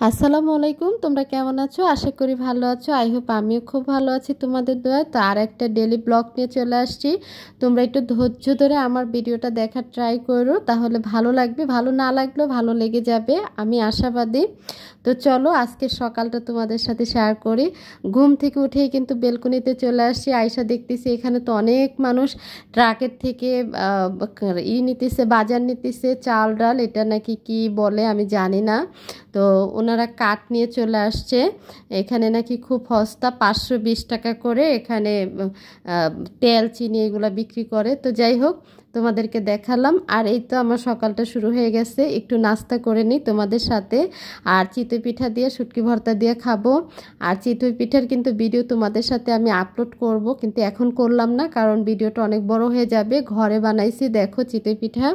আসসালামু আলাইকুম। তোমরা কেমন আছো? আশা করি ভালো আছো। আই হোপ আমিও খুব ভালো আছি তোমাদের দোয়ায়। তো আর একটা ডেলি ব্লগ নিয়ে চলে আসছি। তোমরা একটু ধৈর্য ধরে আমার ভিডিওটা দেখার ট্রাই করো, তাহলে ভালো লাগবে। ভালো না লাগলেও ভালো লেগে যাবে, আমি আশাবাদী। তো চলো আজকে সকালটা তোমাদের সাথে শেয়ার করি। ঘুম থেকে উঠেই কিন্তু বেলকনিতে চলে আসছি। আয়সা দেখতেছি এখানে তো অনেক মানুষ ট্রাকের থেকে নিতেছে, বাজার নিতেছে, চাল ডাল, এটা নাকি কি বলে আমি জানি না। তো ওনারা কাঠ নিয়ে চলে আসছে। এখানে নাকি খুব সস্তা, 520 টাকা করে এখানে তেল চিনি এগুলো বিক্রি করে। তো যাই হোক, তোমাদেরকে দেখালাম। আর এই তো আমার সকালটা শুরু হয়ে গেছে, একটু নাস্তা করে নিই তোমাদের সাথে। আর চিতই পিঠা দিয়ে শুটকি ভর্তা দিয়ে খাবো। আর চিতই পিঠার কিন্তু ভিডিও তোমাদের সাথে আমি আপলোড করব, কিন্তু এখন করলাম না, কারণ ভিডিওটা অনেক বড় হয়ে যাবে। ঘরে বানাইছি দেখো চিতই পিঠা।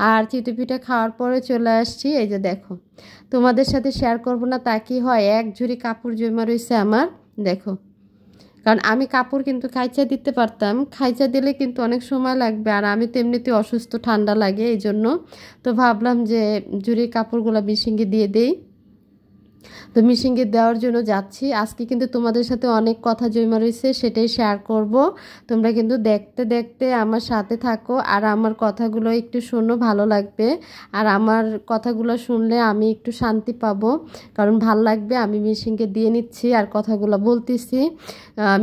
আর চিতই পিঠা খাওয়ার পরে চলে আসছি, এই যে দেখো, তোমাদের সাথে শেয়ার করব না তা কি হয়, এক ঝুড়ি কাপড় জমা রয়েছে আমার, দেখো। কারণ আমি কাপড় কিন্তু খাইচা দিতে পারতাম, খাইচা দিলে কিন্তু অনেক সময় লাগবে, আর আমি তো এমনিতে অসুস্থ, ঠান্ডা লাগে এই জন্য। তো ভাবলাম যে ঝুড়ির কাপড়গুলো মিশিংয়ে দিয়ে দেই। তো মিশিংয়ে দেওয়ার জন্য যাচ্ছি। আজকে কিন্তু তোমাদের সাথে অনেক কথা জমা রয়েছে, সেটাই শেয়ার করব। তোমরা কিন্তু দেখতে দেখতে আমার সাথে থাকো, আর আমার কথাগুলো একটু শোনো, ভালো লাগবে। আর আমার কথাগুলো শুনলে আমি একটু শান্তি পাবো, কারণ ভাল লাগবে। আমি মিশিংয়ে দিয়ে নিচ্ছি আর কথাগুলো বলতেছি।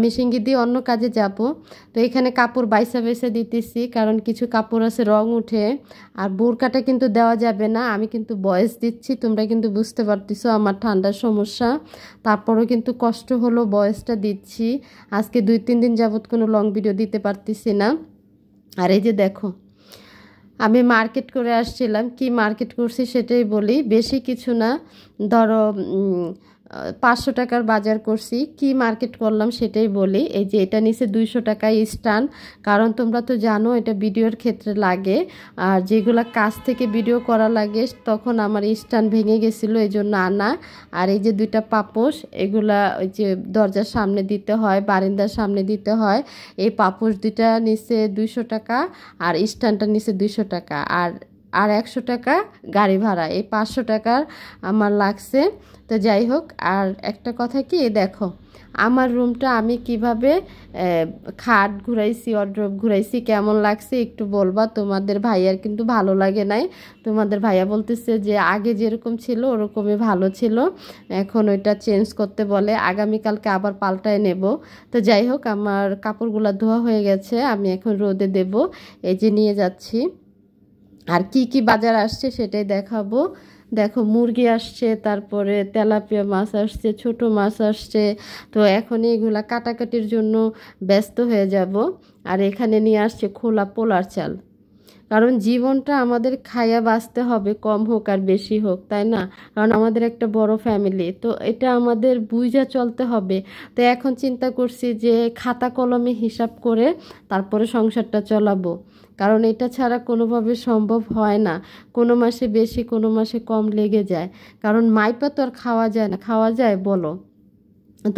মিশিংয়ে দিয়ে অন্য কাজে যাব। তো এখানে কাপড় বাইসা বাইসা দিতেছি, কারণ কিছু কাপড় আছে রং উঠে। আর বোরকাটা কিন্তু দেওয়া যাবে না, আমি কিন্তু ভয়েস দিচ্ছি, তোমরা কিন্তু বুঝতে পারতেছো আমার ঠান্ডার সমস্যা। তারপরেও কিন্তু কষ্ট হলো, ভয়েসটা দিচ্ছি। আজকে 2-3 দিন যাবত কোনো লং ভিডিও দিতে পারতেছি না। আর এই যে দেখো, আমি মার্কেট করে আসছিলাম। কি মার্কেট করছি সেটাই বলি, বেশি কিছু না। ধরো 500 টাকার বাজার করছি। কি মার্কেট করলাম সেটাই বলি। এই যে এটা নিচে 200 টাকায় স্ট্যান্ড, কারণ তোমরা তো জানো এটা ভিডিওর ক্ষেত্রে লাগে। আর যেগুলা কাছ থেকে ভিডিও করা লাগে তখন আমার স্ট্যান্ড ভেঙে গেছিলো, এই জন্য আনা। আর এই যে 2টা পাপোশ, এগুলা ওই যে দরজার সামনে দিতে হয়, বারান্দার সামনে দিতে হয়। এই পাপোশ 2টা নিচে 200 টাকা, আর স্ট্যান্ডটা নিচে 200 টাকা, আর 100 টাকা গাড়ি ভাড়া, এই 500 টাকার আমার লাগছে। তো যাই হোক, আর একটা কথা কি, দেখো আমার রুমটা আমি কিভাবে খাট ঘুরাইছি, ওয়ারড্রোব ঘুরাইছি, কেমন লাগছে একটু বলবা। তোমাদের ভাইয়ার কিন্তু ভালো লাগে নাই। তোমাদের ভাইয়া বলতেছে যে আগে যেরকম ছিল ওরকমই ভালো ছিল, এখন ওইটা চেঞ্জ করতে বলে, আগামীকালকে আবার পাল্টায় নেব। তো যাই হোক, আমার কাপড়গুলো ধোয়া হয়ে গেছে, আমি এখন রোদে দেব। এই যে নিয়ে যাচ্ছি। আর কি কি বাজার আসছে সেটাই দেখাবো। দেখো মুরগি আসছে, তারপরে তেলাপিয়া মাছ আসছে, ছোট মাছ আসছে। তো এখন এগুলা কাটাকাটির জন্য ব্যস্ত হয়ে যাব। আর এখানে নিয়ে আসছে খোলা পোলার চাল, কারণ জীবনটা আমাদের খাইয়া বাঁচতে হবে, কম হোক আর বেশি হোক, তাই না? কারণ আমাদের একটা বড় ফ্যামিলি, তো এটা আমাদের বুঝা চলতে হবে। তো এখন চিন্তা করছি যে খাতা কলমে হিসাব করে তারপরে সংসারটা চালাবো, কারণ এটা ছাড়া কোনোভাবে সম্ভব হয় না। কোনো মাসে বেশি, কোনো মাসে কম লেগে যায়, কারণ মাইপা তো আর খাওয়া যায় না। খাওয়া যায় বলো?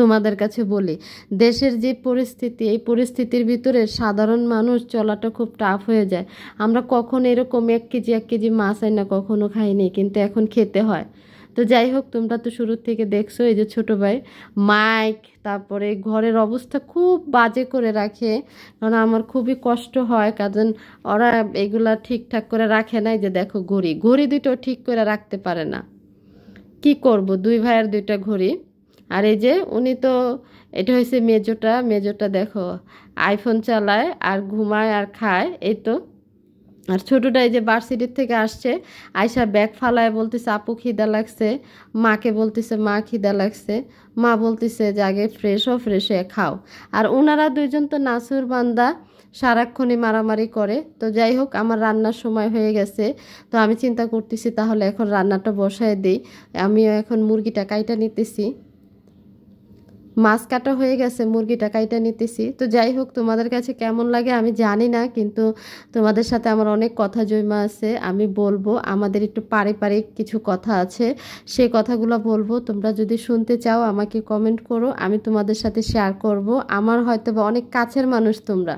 তোমাদের কাছে বলি, দেশের যে পরিস্থিতি, এই পরিস্থিতির ভিতরে সাধারণ মানুষ চলাটা খুব টাফ হয়ে যায়। আমরা কখনো এরকম 1 কেজি মাছ আইনা কখনো খাইনি, কিন্তু এখন খেতে হয়। তো যাই হোক, তোমরা তো শুরুর থেকে দেখছো। এই যে ছোট ভাই মাইক, তারপরে ঘরের অবস্থা খুব বাজে করে রাখে, কারণ আমার খুবই কষ্ট হয়, কারণ ওরা এগুলা ঠিকঠাক করে রাখে না। এই যে দেখো ঘড়ি, ঘড়ি দুটো ঠিক করে রাখতে পারে না, কি করব, 2 ভাইয়ের 2টা ঘড়ি। আর এই যে উনি তো, এটা হয়েছে মেজোটা, মেজোটা দেখো আইফোন চালায় আর ঘুমায় আর খায়, এই তো। আর ছোটোটা এই যে ভার্সিটির থেকে আসছে, আয়সা ব্যাগ ফালায় বলতেছে আপু খিদা লাগছে, মাকে বলতেছে মা খিদা লাগছে, মা বলতেছে যে আগে ফ্রেশ হয়ে খাও। আর ওনারা 2জন তো নাসুর বান্দা, সারাক্ষণই মারামারি করে। তো যাই হোক, আমার রান্নার সময় হয়ে গেছে। তো আমি চিন্তা করতেছি তাহলে এখন রান্নাটা বসায় দিই। আমিও এখন মুরগিটা কাইটা নিতেছি, মাছ কাটা হয়ে গেছে, মুরগিটা কাইটা নিতেছি। তো যাই হোক, তোমাদের কাছে কেমন লাগে আমি জানি না, কিন্তু তোমাদের সাথে আমার অনেক কথা জমা আছে, আমি বলবো। আমাদের একটু পারিবারিক কিছু কথা আছে, সেই কথাগুলো বলবো। তোমরা যদি শুনতে চাও আমাকে কমেন্ট করো, আমি তোমাদের সাথে শেয়ার করব। আমার হয়তো বা অনেক কাছের মানুষ তোমরা।